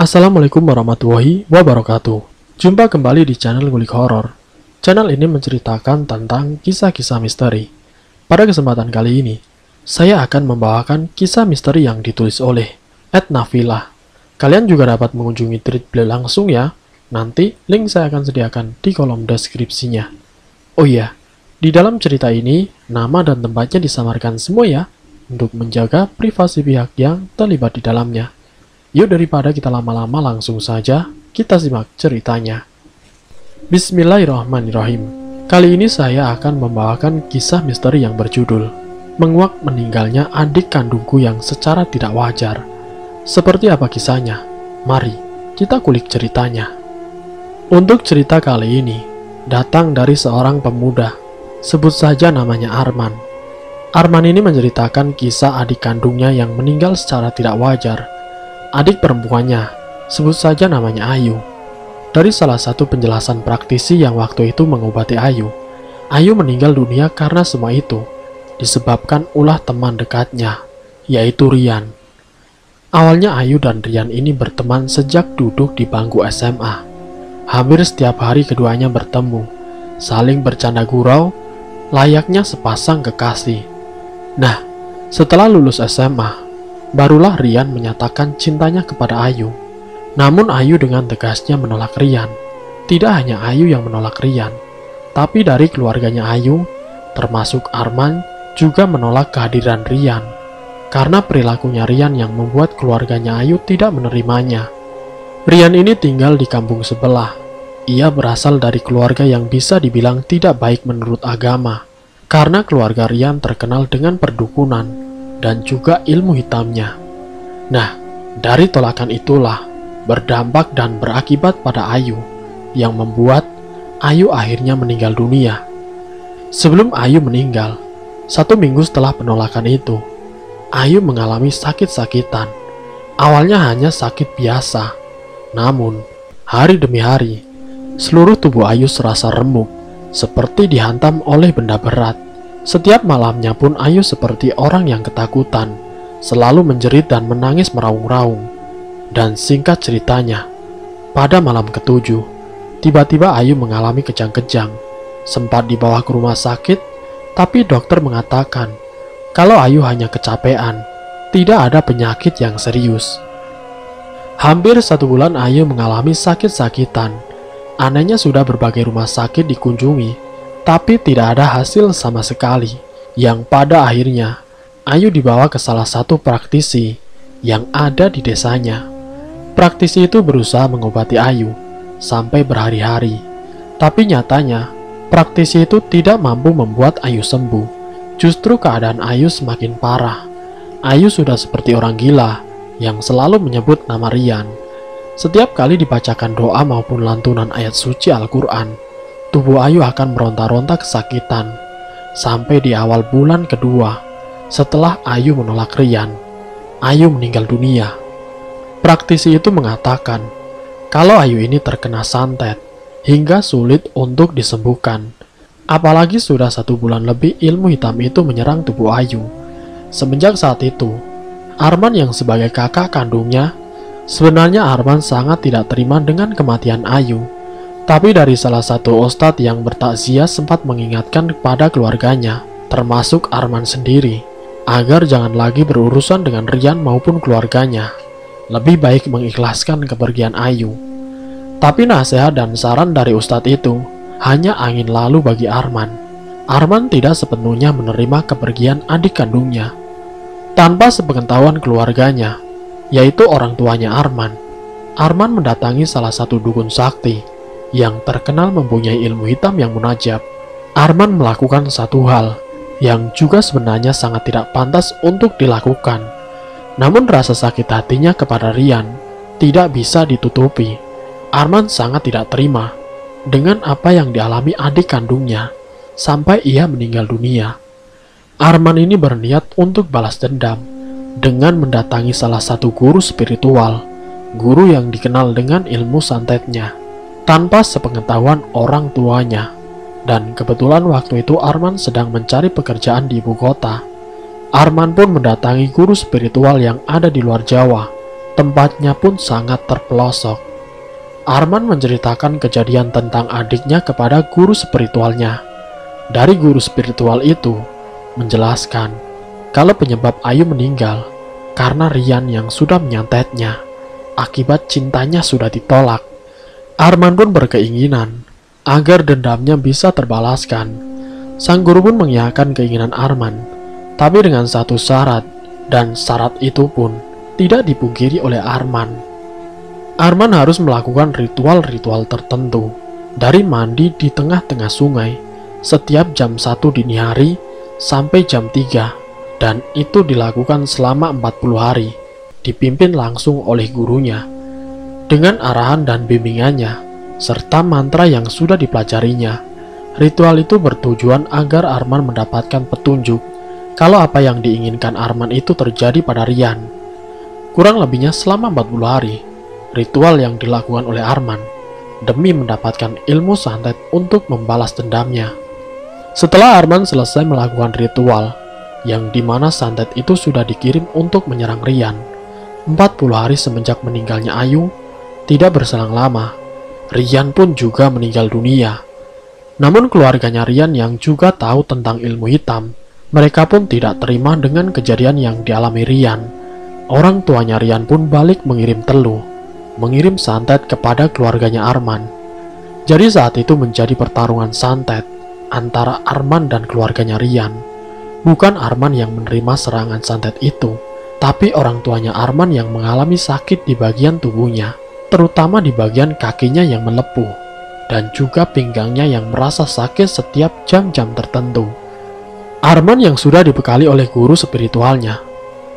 Assalamualaikum warahmatullahi wabarakatuh. Jumpa kembali di channel Ngulik Horor. Channel ini menceritakan tentang kisah-kisah misteri. Pada kesempatan kali ini, saya akan membawakan kisah misteri yang ditulis oleh @nafila. Kalian juga dapat mengunjungi tweet beliau langsung ya. Nanti link saya akan sediakan di kolom deskripsinya. Oh iya, di dalam cerita ini, nama dan tempatnya disamarkan semua ya, untuk menjaga privasi pihak yang terlibat di dalamnya. Yuk daripada kita lama-lama langsung saja kita simak ceritanya. Bismillahirrahmanirrahim. Kali ini saya akan membawakan kisah misteri yang berjudul Menguak Meninggalnya Adik Kandungku yang Secara Tidak Wajar. Seperti apa kisahnya? Mari kita kulik ceritanya. Untuk cerita kali ini datang dari seorang pemuda, sebut saja namanya Arman. Arman ini menceritakan kisah adik kandungnya yang meninggal secara tidak wajar. Adik perempuannya, sebut saja namanya Ayu. Dari salah satu penjelasan praktisi yang waktu itu mengobati Ayu, Ayu meninggal dunia karena semua itu disebabkan ulah teman dekatnya, yaitu Rian. Awalnya Ayu dan Rian ini berteman sejak duduk di bangku SMA. Hampir setiap hari keduanya bertemu, saling bercanda gurau, layaknya sepasang kekasih. Nah, setelah lulus SMA, barulah Rian menyatakan cintanya kepada Ayu. Namun Ayu dengan tegasnya menolak Rian. Tidak hanya Ayu yang menolak Rian, tapi dari keluarganya Ayu, termasuk Arman, juga menolak kehadiran Rian. Karena perilakunya Rian yang membuat keluarganya Ayu tidak menerimanya. Rian ini tinggal di kampung sebelah. Ia berasal dari keluarga yang bisa dibilang tidak baik menurut agama. Karena keluarga Rian terkenal dengan perdukunan dan juga ilmu hitamnya. Nah, dari tolakan itulah berdampak dan berakibat pada Ayu, yang membuat Ayu akhirnya meninggal dunia. Sebelum Ayu meninggal, 1 minggu setelah penolakan itu, Ayu mengalami sakit-sakitan. Awalnya hanya sakit biasa, namun hari demi hari, seluruh tubuh Ayu serasa remuk, seperti dihantam oleh benda berat. Setiap malamnya pun Ayu seperti orang yang ketakutan, selalu menjerit dan menangis meraung-raung. Dan singkat ceritanya, pada malam ke-7, tiba-tiba Ayu mengalami kejang-kejang. Sempat dibawa ke rumah sakit, tapi dokter mengatakan kalau Ayu hanya kecapean, tidak ada penyakit yang serius. Hampir 1 bulan Ayu mengalami sakit-sakitan. Anehnya sudah berbagai rumah sakit dikunjungi, tapi tidak ada hasil sama sekali, yang pada akhirnya Ayu dibawa ke salah satu praktisi yang ada di desanya. Praktisi itu berusaha mengobati Ayu sampai berhari-hari, tapi nyatanya praktisi itu tidak mampu membuat Ayu sembuh. Justru keadaan Ayu semakin parah. Ayu sudah seperti orang gila yang selalu menyebut nama Rian. Setiap kali dibacakan doa maupun lantunan ayat suci Al-Quran, tubuh Ayu akan meronta-ronta kesakitan. Sampai di awal bulan kedua, setelah Ayu menolak Rian, Ayu meninggal dunia. Praktisi itu mengatakan kalau Ayu ini terkena santet hingga sulit untuk disembuhkan. Apalagi sudah 1 bulan lebih ilmu hitam itu menyerang tubuh Ayu. Semenjak saat itu, Arman yang sebagai kakak kandungnya, sebenarnya Arman sangat tidak terima dengan kematian Ayu. Tapi dari salah satu ustadz yang bertakziah sempat mengingatkan kepada keluarganya, termasuk Arman sendiri, agar jangan lagi berurusan dengan Rian maupun keluarganya. Lebih baik mengikhlaskan kepergian Ayu. Tapi nasihat dan saran dari ustadz itu hanya angin lalu bagi Arman. Arman tidak sepenuhnya menerima kepergian adik kandungnya. Tanpa sepengetahuan keluarganya, yaitu orang tuanya Arman, Arman mendatangi salah satu dukun sakti yang terkenal mempunyai ilmu hitam yang munajab. Arman melakukan satu hal yang juga sebenarnya sangat tidak pantas untuk dilakukan. Namun rasa sakit hatinya kepada Rian tidak bisa ditutupi. Arman sangat tidak terima dengan apa yang dialami adik kandungnya sampai ia meninggal dunia. Arman ini berniat untuk balas dendam dengan mendatangi salah satu guru spiritual, guru yang dikenal dengan ilmu santetnya, tanpa sepengetahuan orang tuanya. Dan kebetulan waktu itu Arman sedang mencari pekerjaan di ibu kota. Arman pun mendatangi guru spiritual yang ada di luar Jawa, Tempatnya pun sangat terpelosok. Arman menceritakan kejadian tentang adiknya kepada guru spiritualnya. Dari guru spiritual itu menjelaskan kalau penyebab Ayu meninggal karena Rian yang sudah menyantetnya. Akibat cintanya sudah ditolak. Arman pun berkeinginan agar dendamnya bisa terbalaskan. Sang guru pun mengiyakan keinginan Arman, tapi dengan satu syarat, dan syarat itu pun tidak dipungkiri oleh Arman. Arman harus melakukan ritual-ritual tertentu, dari mandi di tengah-tengah sungai setiap jam 1 dini hari sampai jam 3, dan itu dilakukan selama 40 hari, dipimpin langsung oleh gurunya, dengan arahan dan bimbingannya, serta mantra yang sudah dipelajarinya. Ritual itu bertujuan agar Arman mendapatkan petunjuk kalau apa yang diinginkan Arman itu terjadi pada Rian. Kurang lebihnya selama 40 hari, ritual yang dilakukan oleh Arman demi mendapatkan ilmu santet untuk membalas dendamnya. Setelah Arman selesai melakukan ritual, yang dimana santet itu sudah dikirim untuk menyerang Rian, 40 hari semenjak meninggalnya Ayu, tidak berselang lama, Rian pun juga meninggal dunia. Namun keluarganya Rian yang juga tahu tentang ilmu hitam, mereka pun tidak terima dengan kejadian yang dialami Rian. Orang tuanya Rian pun balik mengirim teluh, mengirim santet kepada keluarganya Arman. Jadi saat itu menjadi pertarungan santet antara Arman dan keluarganya Rian. Bukan Arman yang menerima serangan santet itu, tapi orang tuanya Arman yang mengalami sakit di bagian tubuhnya, terutama di bagian kakinya yang melepuh, dan juga pinggangnya yang merasa sakit setiap jam-jam tertentu. Arman yang sudah dibekali oleh guru spiritualnya,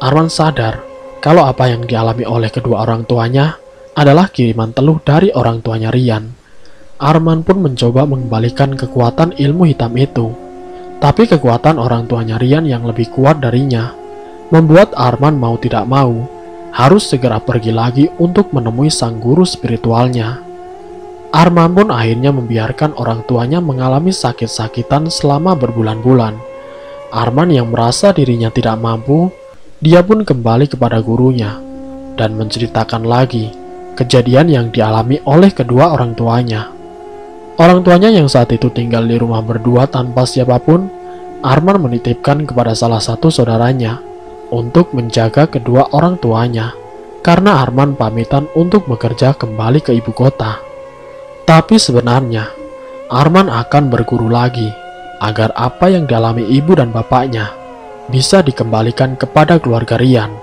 Arman sadar kalau apa yang dialami oleh kedua orang tuanya adalah kiriman teluh dari orang tuanya Rian. Arman pun mencoba mengembalikan kekuatan ilmu hitam itu, tapi kekuatan orang tuanya Rian yang lebih kuat darinya membuat Arman mau tidak mau harus segera pergi lagi untuk menemui sang guru spiritualnya. Arman pun akhirnya membiarkan orang tuanya mengalami sakit-sakitan selama berbulan-bulan. Arman yang merasa dirinya tidak mampu, dia pun kembali kepada gurunya dan menceritakan lagi kejadian yang dialami oleh kedua orang tuanya. Orang tuanya yang saat itu tinggal di rumah berdua tanpa siapapun, Arman menitipkan kepada salah satu saudaranya untuk menjaga kedua orang tuanya, karena Arman pamitan untuk bekerja kembali ke ibu kota. Tapi sebenarnya, Arman akan berguru lagi, agar apa yang dialami ibu dan bapaknya bisa dikembalikan kepada keluarga Rian.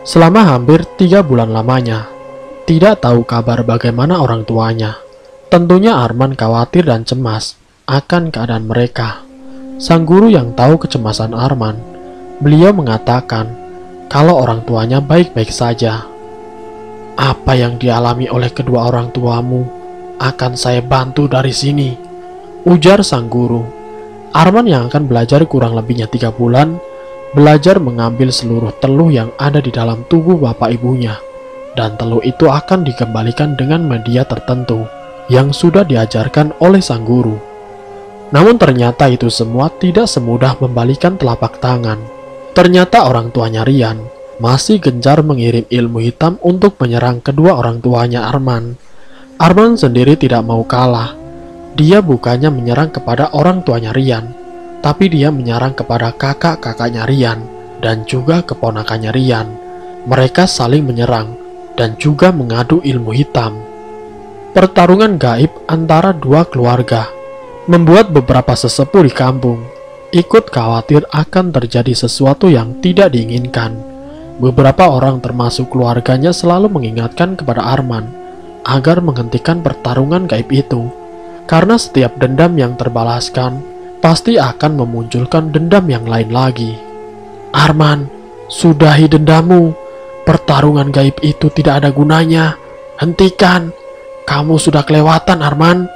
Selama hampir 3 bulan lamanya, tidak tahu kabar bagaimana orang tuanya. Tentunya Arman khawatir dan cemas akan keadaan mereka. Sang guru yang tahu kecemasan Arman, beliau mengatakan kalau orang tuanya baik-baik saja. Apa yang dialami oleh kedua orang tuamu akan saya bantu dari sini, ujar sang guru. Arman yang akan belajar kurang lebihnya 3 bulan, belajar mengambil seluruh teluh yang ada di dalam tubuh bapak ibunya, dan teluh itu akan dikembalikan dengan media tertentu yang sudah diajarkan oleh sang guru. Namun ternyata itu semua tidak semudah membalikan telapak tangan. Ternyata orang tuanya Rian masih gencar mengirim ilmu hitam untuk menyerang kedua orang tuanya Arman. Arman sendiri tidak mau kalah. Dia bukannya menyerang kepada orang tuanya Rian, tapi dia menyerang kepada kakak-kakaknya Rian dan juga keponakannya Rian. Mereka saling menyerang dan juga mengadu ilmu hitam. Pertarungan gaib antara dua keluarga membuat beberapa sesepuh di kampung ikut khawatir akan terjadi sesuatu yang tidak diinginkan. Beberapa orang termasuk keluarganya selalu mengingatkan kepada Arman agar menghentikan pertarungan gaib itu, karena setiap dendam yang terbalaskan pasti akan memunculkan dendam yang lain lagi. Arman, sudahi dendammu. Pertarungan gaib itu tidak ada gunanya. Hentikan. Kamu sudah kelewatan, Arman.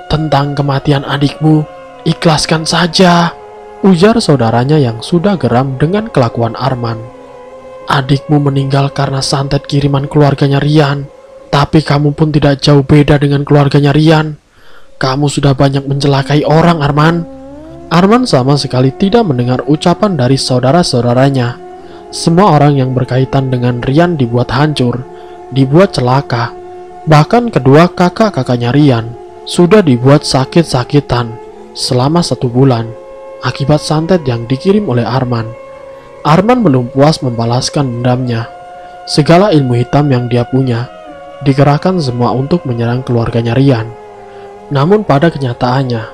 Tentang kematian adikmu, ikhlaskan saja, ujar saudaranya yang sudah geram dengan kelakuan Arman. Adikmu meninggal karena santet kiriman keluarganya Rian, tapi kamu pun tidak jauh beda dengan keluarganya Rian. Kamu sudah banyak mencelakai orang, Arman. Arman sama sekali tidak mendengar ucapan dari saudara-saudaranya. Semua orang yang berkaitan dengan Rian dibuat hancur, dibuat celaka. Bahkan kedua kakak-kakaknya Rian sudah dibuat sakit-sakitan selama 1 bulan akibat santet yang dikirim oleh Arman. Arman belum puas membalaskan dendamnya. Segala ilmu hitam yang dia punya dikerahkan semua untuk menyerang keluarganya Rian. Namun pada kenyataannya,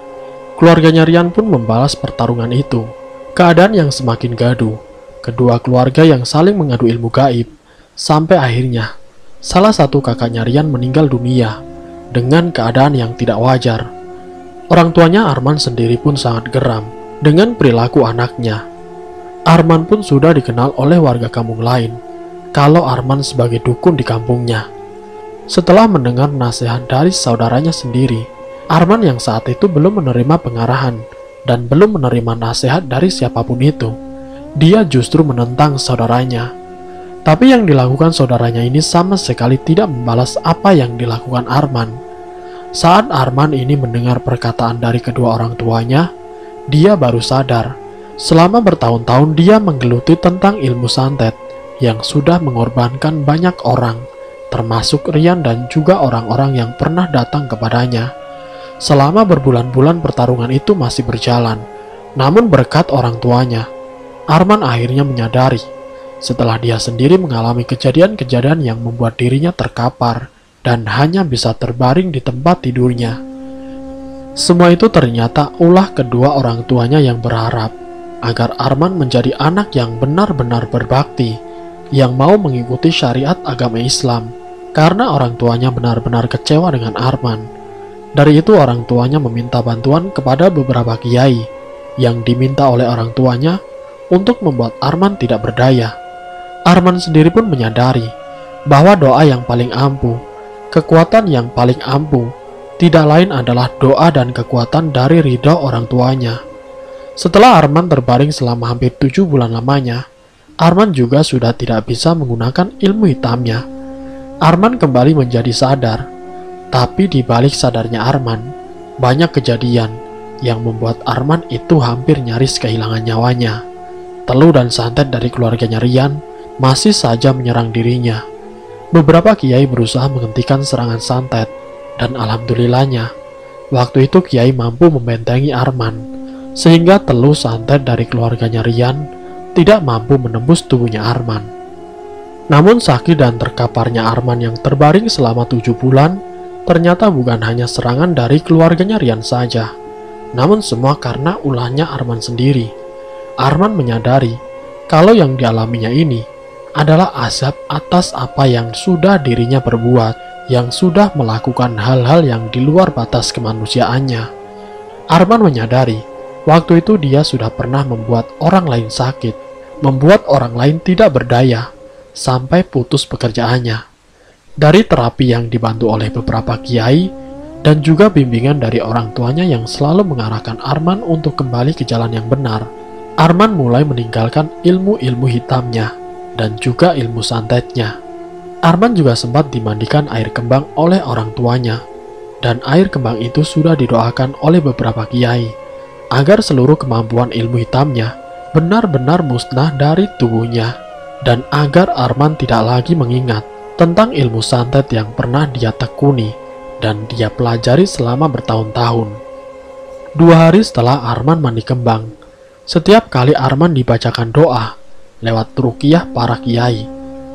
keluarganya Rian pun membalas pertarungan itu. Keadaan yang semakin gaduh, kedua keluarga yang saling mengadu ilmu gaib, sampai akhirnya salah satu kakaknya Rian meninggal dunia dengan keadaan yang tidak wajar. Orang tuanya Arman sendiri pun sangat geram dengan perilaku anaknya. Arman pun sudah dikenal oleh warga kampung lain kalau Arman sebagai dukun di kampungnya. Setelah mendengar nasihat dari saudaranya sendiri, Arman yang saat itu belum menerima pengarahan dan belum menerima nasihat dari siapapun itu, dia justru menentang saudaranya. Tapi yang dilakukan saudaranya ini sama sekali tidak membalas apa yang dilakukan Arman. Saat Arman ini mendengar perkataan dari kedua orang tuanya, dia baru sadar. Selama bertahun-tahun dia menggeluti tentang ilmu santet yang sudah mengorbankan banyak orang, termasuk Rian dan juga orang-orang yang pernah datang kepadanya. Selama berbulan-bulan pertarungan itu masih berjalan, namun berkat orang tuanya, Arman akhirnya menyadari setelah dia sendiri mengalami kejadian-kejadian yang membuat dirinya terkapar dan hanya bisa terbaring di tempat tidurnya. Semua itu ternyata ulah kedua orang tuanya yang berharap agar Arman menjadi anak yang benar-benar berbakti, yang mau mengikuti syariat agama Islam, karena orang tuanya benar-benar kecewa dengan Arman. Dari itu orang tuanya meminta bantuan kepada beberapa kiai yang diminta oleh orang tuanya untuk membuat Arman tidak berdaya. Arman sendiri pun menyadari bahwa doa yang paling ampuh, kekuatan yang paling ampuh, tidak lain adalah doa dan kekuatan dari ridho orang tuanya. Setelah Arman terbaring selama hampir 7 bulan lamanya, Arman juga sudah tidak bisa menggunakan ilmu hitamnya. Arman kembali menjadi sadar. Tapi di balik sadarnya Arman, banyak kejadian yang membuat Arman itu hampir nyaris kehilangan nyawanya. Teluh dan santet dari keluarganya Rian masih saja menyerang dirinya. Beberapa kiai berusaha menghentikan serangan santet, dan alhamdulillahnya, waktu itu kiai mampu membentengi Arman, sehingga teluh santet dari keluarganya Rian tidak mampu menembus tubuhnya Arman. Namun sakit dan terkaparnya Arman yang terbaring selama 7 bulan, ternyata bukan hanya serangan dari keluarganya Rian saja, namun semua karena ulahnya Arman sendiri. Arman menyadari kalau yang dialaminya ini adalah azab atas apa yang sudah dirinya perbuat, yang sudah melakukan hal-hal yang di luar batas kemanusiaannya. Arman menyadari waktu itu dia sudah pernah membuat orang lain sakit, membuat orang lain tidak berdaya, sampai putus pekerjaannya. Dari terapi yang dibantu oleh beberapa kiai dan juga bimbingan dari orang tuanya yang selalu mengarahkan Arman untuk kembali ke jalan yang benar, Arman mulai meninggalkan ilmu-ilmu hitamnya dan juga ilmu santetnya. Arman juga sempat dimandikan air kembang oleh orang tuanya, dan air kembang itu sudah didoakan oleh beberapa kiai agar seluruh kemampuan ilmu hitamnya benar-benar musnah dari tubuhnya, dan agar Arman tidak lagi mengingat tentang ilmu santet yang pernah dia tekuni dan dia pelajari selama bertahun-tahun. 2 hari setelah Arman mandi kembang, setiap kali Arman dibacakan doa lewat ruqyah para kiai,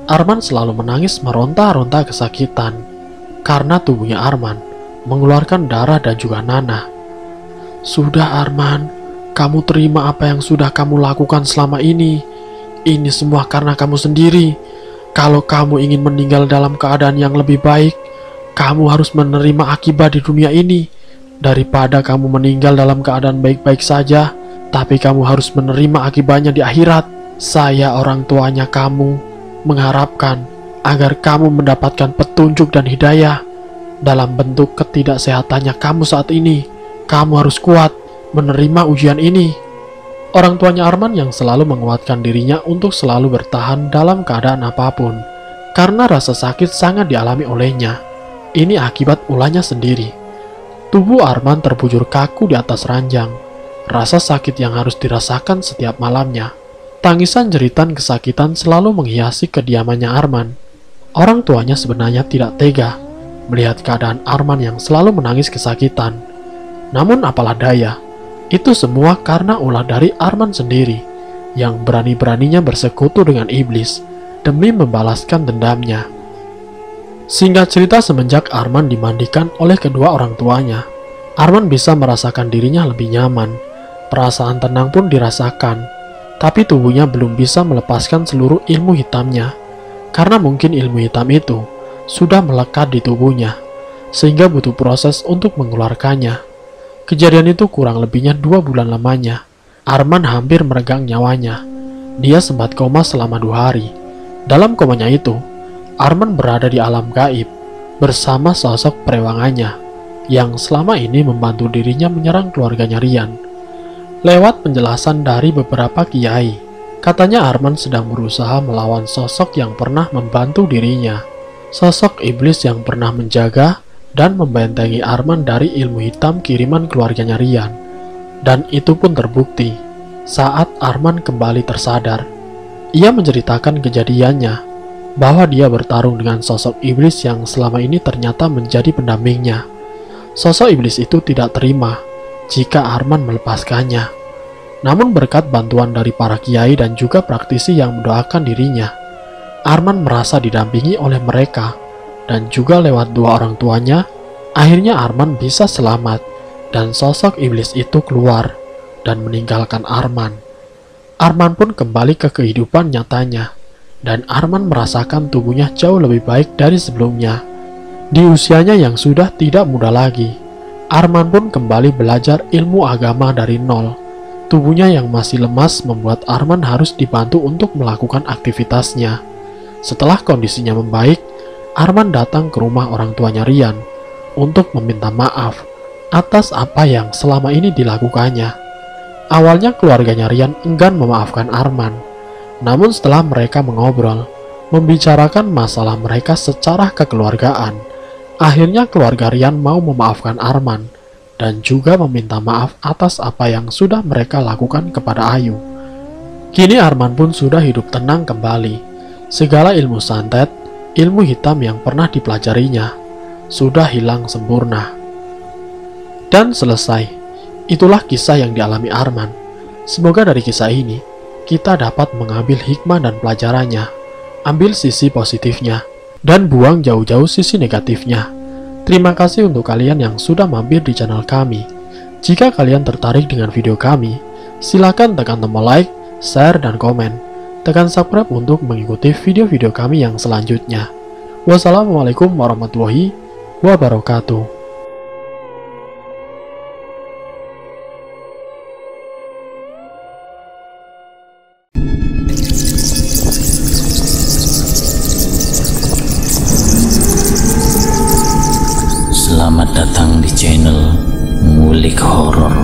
Arman selalu menangis meronta-ronta kesakitan karena tubuhnya Arman mengeluarkan darah dan juga nanah. Sudah Arman, kamu terima apa yang sudah kamu lakukan selama ini. Ini semua karena kamu sendiri. Kalau kamu ingin meninggal dalam keadaan yang lebih baik, kamu harus menerima akibat di dunia ini. Daripada kamu meninggal dalam keadaan baik-baik saja, tapi kamu harus menerima akibatnya di akhirat. Saya orang tuanya kamu mengharapkan agar kamu mendapatkan petunjuk dan hidayah dalam bentuk ketidaksehatannya kamu saat ini. Kamu harus kuat menerima ujian ini. Orang tuanya Arman yang selalu menguatkan dirinya untuk selalu bertahan dalam keadaan apapun, karena rasa sakit sangat dialami olehnya. Ini akibat ulahnya sendiri. Tubuh Arman terbujur kaku di atas ranjang. Rasa sakit yang harus dirasakan setiap malamnya Tangisan jeritan kesakitan selalu menghiasi kediamannya Arman. Orang tuanya sebenarnya tidak tega melihat keadaan Arman yang selalu menangis kesakitan. Namun apalah daya, itu semua karena ulah dari Arman sendiri yang berani-beraninya bersekutu dengan iblis demi membalaskan dendamnya. Singkat cerita, semenjak Arman dimandikan oleh kedua orang tuanya, Arman bisa merasakan dirinya lebih nyaman. Perasaan tenang pun dirasakan. Tapi tubuhnya belum bisa melepaskan seluruh ilmu hitamnya, karena mungkin ilmu hitam itu sudah melekat di tubuhnya, sehingga butuh proses untuk mengeluarkannya. Kejadian itu kurang lebihnya 2 bulan lamanya. Arman hampir meregang nyawanya. Dia sempat koma selama 2 hari. Dalam komanya itu, Arman berada di alam gaib bersama sosok perewangannya yang selama ini membantu dirinya menyerang keluarganya Rian. Lewat penjelasan dari beberapa kiai, katanya Arman sedang berusaha melawan sosok yang pernah membantu dirinya. Sosok iblis yang pernah menjaga dan membentengi Arman dari ilmu hitam kiriman keluarganya Rian. Dan itu pun terbukti saat Arman kembali tersadar. Ia menceritakan kejadiannya, bahwa dia bertarung dengan sosok iblis yang selama ini ternyata menjadi pendampingnya. Sosok iblis itu tidak terima jika Arman melepaskannya. Namun berkat bantuan dari para kiai dan juga praktisi yang mendoakan dirinya, Arman merasa didampingi oleh mereka dan juga lewat 2 orang tuanya. Akhirnya Arman bisa selamat dan sosok iblis itu keluar dan meninggalkan Arman. Arman pun kembali ke kehidupan nyatanya dan Arman merasakan tubuhnya jauh lebih baik dari sebelumnya. Di usianya yang sudah tidak muda lagi, Arman pun kembali belajar ilmu agama dari nol. Tubuhnya yang masih lemas membuat Arman harus dibantu untuk melakukan aktivitasnya. Setelah kondisinya membaik, Arman datang ke rumah orang tuanya Rian untuk meminta maaf atas apa yang selama ini dilakukannya. Awalnya keluarganya Rian enggan memaafkan Arman, namun setelah mereka mengobrol, membicarakan masalah mereka secara kekeluargaan, akhirnya keluarga Rian mau memaafkan Arman dan juga meminta maaf atas apa yang sudah mereka lakukan kepada Ayu. Kini Arman pun sudah hidup tenang kembali. Segala ilmu santet, ilmu hitam yang pernah dipelajarinya, sudah hilang sempurna. Dan selesai. Itulah kisah yang dialami Arman. Semoga dari kisah ini, kita dapat mengambil hikmah dan pelajarannya. Ambil sisi positifnya, dan buang jauh-jauh sisi negatifnya. Terima kasih untuk kalian yang sudah mampir di channel kami. Jika kalian tertarik dengan video kami, silakan tekan tombol like, share, dan komen. Tekan subscribe untuk mengikuti video-video kami yang selanjutnya. Wassalamualaikum warahmatullahi wabarakatuh. Selamat datang di channel Ngulik Horor.